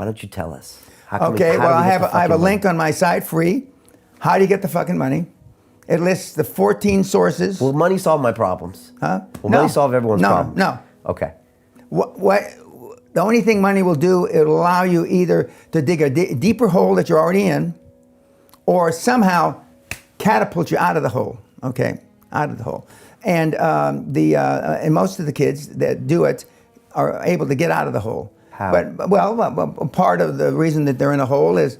Why don't you tell us? How can Okay, how well, do we I get the have a fucking link money? on my site, free. How do you get the fucking money? It lists the 14 sources. Will money solve my problems? Huh? Will No. money solve everyone's problems? No. Okay. What the only thing money will do, it'll allow you either to dig a deeper hole that you're already in, or somehow catapult you out of the hole. Okay, out of the hole. And and most of the kids that do it are able to get out of the hole. How? But part of the reason that they're in a hole is,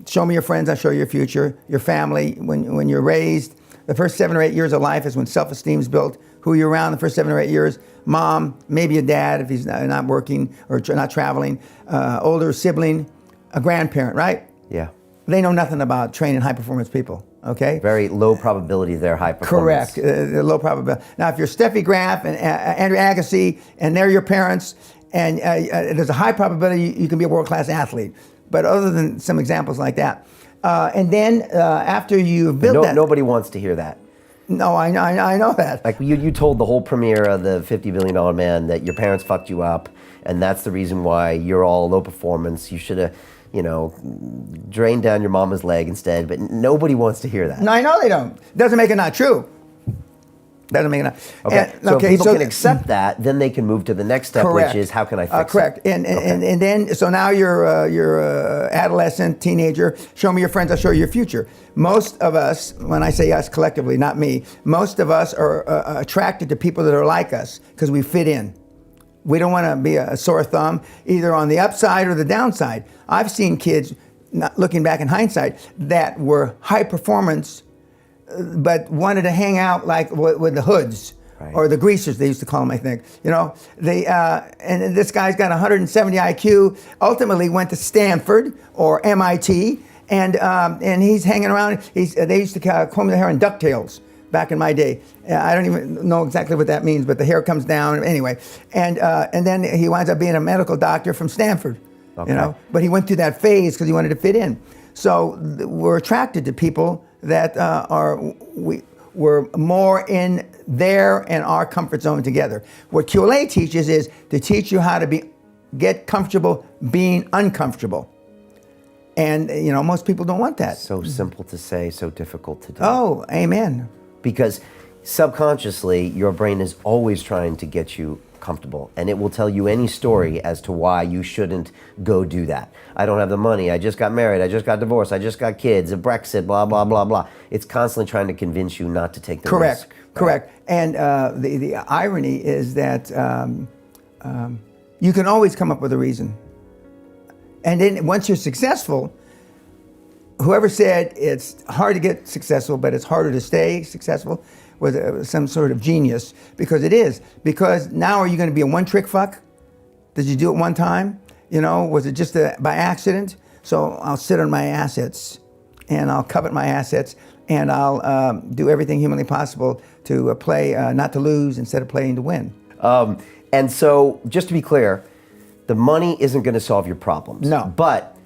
show me your friends, I'll show you your future, your family. When you're raised, the first 7 or 8 years of life is when self-esteem is built. Who you're around the first 7 or 8 years, mom, maybe a dad if he's not working or not traveling, older sibling, a grandparent, right? Yeah. They know nothing about training high-performance people, okay? Very low probability they're high performance. Correct, low probability. Now, if you're Steffi Graf and Andrew Agassi, and they're your parents, and there's a high probability you can be a world-class athlete. But other than some examples like that. And then after you've built that... Nobody wants to hear that. No, I know that. Like you told the whole premiere of the $50 billion man that your parents fucked you up, and that's the reason why you're all low performance. You should have, drained down your mama's leg instead, but nobody wants to hear that. No, I know they don't. Doesn't make it not true. Doesn't make it not. Okay, so if people can accept that, then they can move to the next step, correct. Which is how can I fix correct. it? And then, so now you're adolescent, teenager, show me your friends, I'll show you your future. Most of us, when I say us collectively, not me, most of us are attracted to people that are like us because we fit in. We don't want to be a sore thumb, either on the upside or the downside. I've seen kids, not looking back in hindsight, that were high performance, but wanted to hang out like with the hoods, right, or the greasers, they used to call them, I think. And this guy's got 170 IQ, ultimately went to Stanford or MIT, and he's hanging around. They used to comb their hair in DuckTales back in my day. I don't even know exactly what that means, but the hair comes down anyway. And then he winds up being a medical doctor from Stanford, But he went through that phase because he wanted to fit in. So we're attracted to people that we're more in their and our comfort zone together. What QLA teaches is to teach you how to get comfortable being uncomfortable. And most people don't want that. So simple to say, so difficult to do. Oh, amen. Because subconsciously, your brain is always trying to get you comfortable, and it will tell you any story as to why you shouldn't go do that. I don't have the money, I just got married, I just got divorced, I just got kids, a Brexit, blah, blah, blah, blah. It's constantly trying to convince you not to take the risk. Correct. And the irony is that you can always come up with a reason. And then once you're successful, whoever said it's hard to get successful, but it's harder to stay successful, was some sort of genius, because it is. Because now, are you going to be a one-trick fuck? Did you do it one time? Was it just by accident? So I'll sit on my assets, and I'll covet my assets, and I'll do everything humanly possible to play not to lose instead of playing to win. And so, just to be clear, the money isn't going to solve your problems. No. But,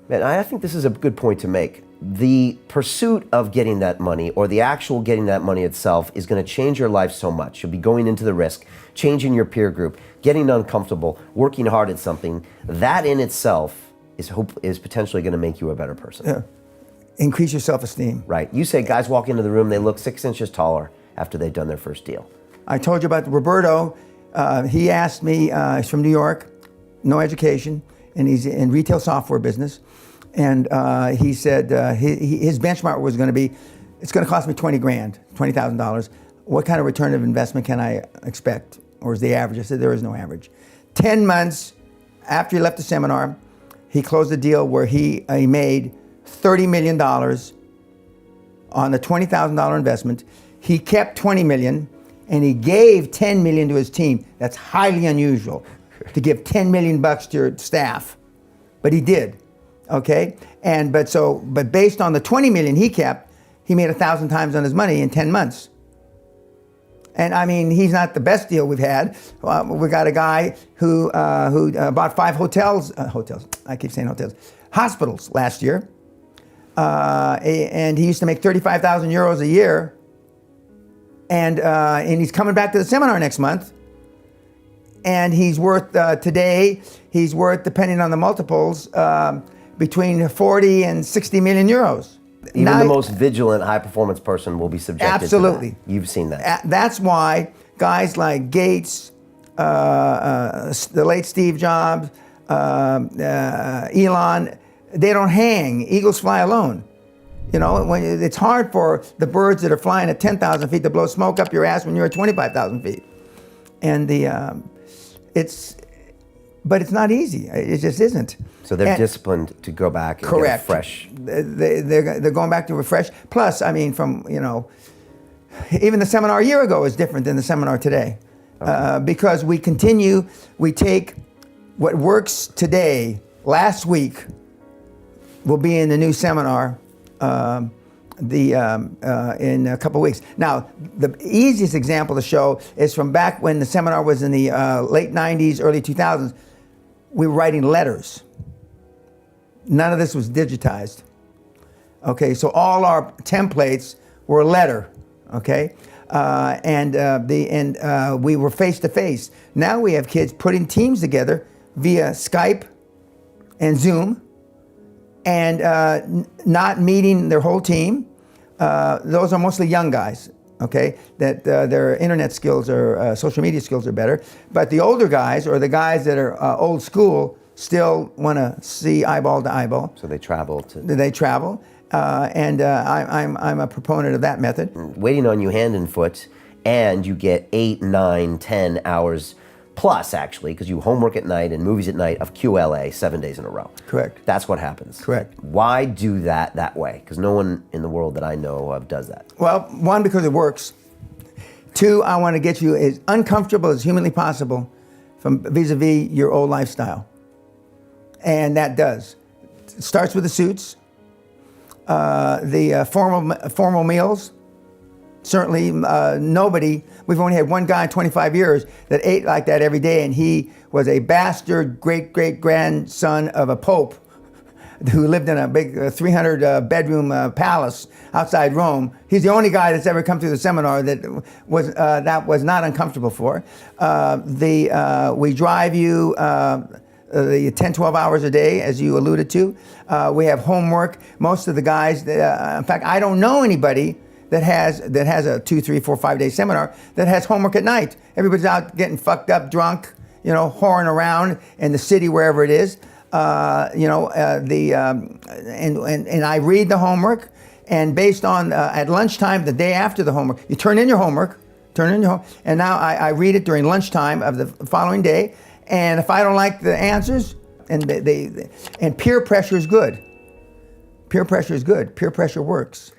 man, I think this is a good point to make. The pursuit of getting that money, or the actual getting that money itself, is going to change your life so much. You'll be going into the risk, changing your peer group, getting uncomfortable, working hard at something. That in itself is potentially going to make you a better person. Yeah. Increase your self-esteem. Right. You say guys walk into the room, they look 6 inches taller after they've done their first deal. I told you about Roberto. He asked me, he's from New York, no education, and he's in retail software business. And he said his benchmark was going to be, it's going to cost me $20,000. What kind of return of investment can I expect? Or is the average? I said, there is no average. 10 months after he left the seminar, he closed a deal where he made $30 million on a $20,000 investment. He kept $20 million, and he gave $10 million to his team. That's highly unusual, to give $10 million to your staff. But he did. Okay, but based on the 20 million he kept, he made 1,000 times on his money in 10 months. And I mean, he's not the best deal we've had. We got a guy who bought 5 hotels. I keep saying hotels, hospitals last year, and he used to make 35,000 euros a year. And he's coming back to the seminar next month. and he's worth today, he's worth, depending on the multiples, between 40 and 60 million euros. Even Now, the most vigilant, high-performance person will be subjected absolutely. to that. You've seen that. That's why guys like Gates, the late Steve Jobs, Elon, they don't hang. Eagles fly alone. You know, when it's hard for the birds that are flying at 10,000 feet to blow smoke up your ass when you're at 25,000 feet. And but it's not easy. It just isn't. So they're disciplined to go back and get a fresh. They're going back to refresh. Plus, I mean, even the seminar a year ago is different than the seminar today. Okay. Because we take what works today, last week, will be in the new seminar in a couple of weeks. Now, the easiest example to show is from back when the seminar was in the late 90s, early 2000s. We were writing letters. None of this was digitized. Okay, so all our templates were a letter. Okay, we were face to face. Now we have kids putting teams together via Skype and Zoom, and not meeting their whole team. Those are mostly young guys, okay, that their internet skills or social media skills are better. But the older guys, or the guys that are old school, still want to see eyeball to eyeball. So they travel to... They travel, and I'm a proponent of that method. Waiting on you hand and foot, and you get 8, 9, 10 hours plus, actually, because you homework at night and movies at night of QLA 7 days in a row. Correct. That's what happens. Correct. Why do that way? Because no one in the world that I know of does that. Well, one, because it works. Two, I want to get you as uncomfortable as humanly possible from vis-a-vis your old lifestyle. And that does. It starts with the suits, the formal meals. Certainly, we've only had one guy in 25 years that ate like that every day, and he was a bastard great-great-grandson of a pope who lived in a big 300-bedroom palace outside Rome. He's the only guy that's ever come through the seminar that was not uncomfortable for. We drive you the 10, 12 hours a day, as you alluded to. We have homework. Most of the guys, in fact, I don't know anybody that has a 2, 3, 4, 5 day seminar that has homework at night. Everybody's out getting fucked up, drunk, whoring around in the city, wherever it is. And I read the homework, and based on at lunchtime, the day after the homework, you turn in your homework, and now I read it during lunchtime of the following day. And if I don't like the answers, and peer pressure is good. Peer pressure is good. Peer pressure works.